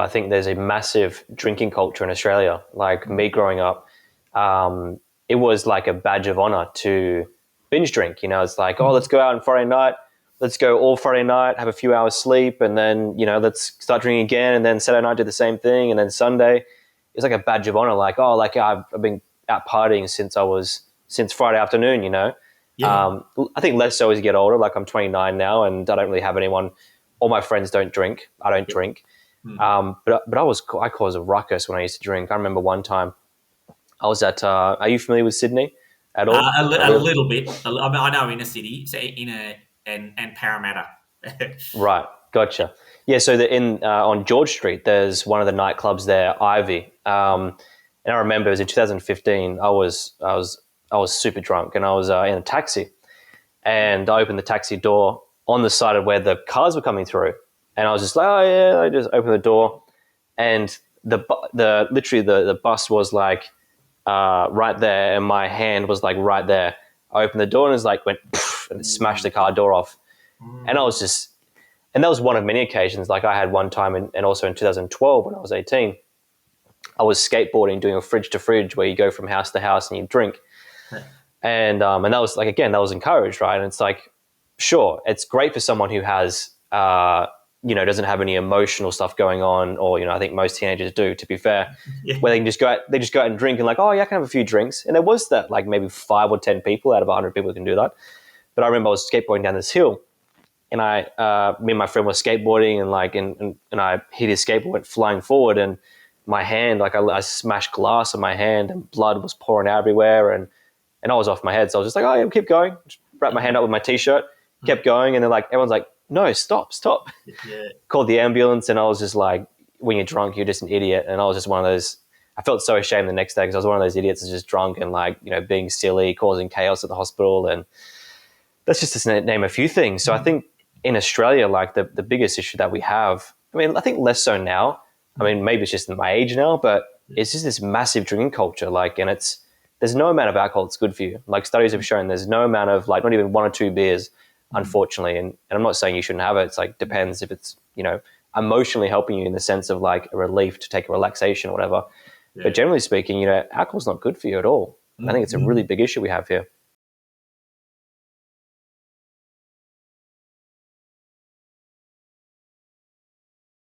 I think there's a massive drinking culture in Australia. Like me growing up, it was like a badge of honor to binge drink. It's like, oh, let's go out on Friday night. Let's go all Friday night, have a few hours sleep, and then, let's start drinking again. And then Saturday night do the same thing. And then Sunday, it's like a badge of honor. Like, oh, like I've been out partying since Friday afternoon. Yeah. I think less so as you get older. Like I'm 29 now, and I don't really have anyone. All my friends don't drink. I don't drink. But I caused a ruckus when I used to drink. I remember one time I was at. Are you familiar with Sydney at all? A little bit. I mean, I know inner city, so and Parramatta. Right, gotcha. Yeah, so on George Street, there's one of the nightclubs there, Ivy. And I remember it was in 2015. I was super drunk, and I was in a taxi, and I opened the taxi door on the side of where the cars were coming through, and I was just like, oh yeah, I just opened the door, and literally the bus was like right there, and my hand was like right there. I opened the door and it was like went poof, and it smashed the car door off, and I was just, and that was one of many occasions. Like I had one time, and also in 2012 when I was 18, I was skateboarding, doing a fridge to fridge where you go from house to house and you drink. And that was like, again, that was encouraged, right? And it's like, sure, it's great for someone who has, doesn't have any emotional stuff going on, or, I think most teenagers do, to be fair, where they can just go out and drink and like, oh yeah, I can have a few drinks. And there was that, like maybe 5 or 10 people out of 100 people who can do that. But I remember I was skateboarding down this hill, and me and my friend were skateboarding, and I hit his skateboard, went flying forward, and my hand, like I smashed glass on my hand, and blood was pouring out everywhere, and I was off my head. So I was just like, oh yeah, keep going. Just wrapped my hand up with my t-shirt, kept going, and then like everyone's like, no, stop. Yeah. Called the ambulance, and I was just like, when you're drunk, you're just an idiot. And I was just one of those. I felt so ashamed the next day because I was one of those idiots that's just drunk and like, being silly, causing chaos at the hospital, and that's just to name a few things. So I think in Australia, like the biggest issue that we have, I mean, I think less so now. I mean, maybe it's just my age now, but it's just this massive drinking culture. Like, and there's no amount of alcohol that's good for you. Like studies have shown there's no amount of like, not even 1 or 2 beers, unfortunately. And I'm not saying you shouldn't have it. It's like, depends if it's, emotionally helping you in the sense of like a relief to take a relaxation or whatever. Yeah. But generally speaking, alcohol's not good for you at all. I think it's a really big issue we have here.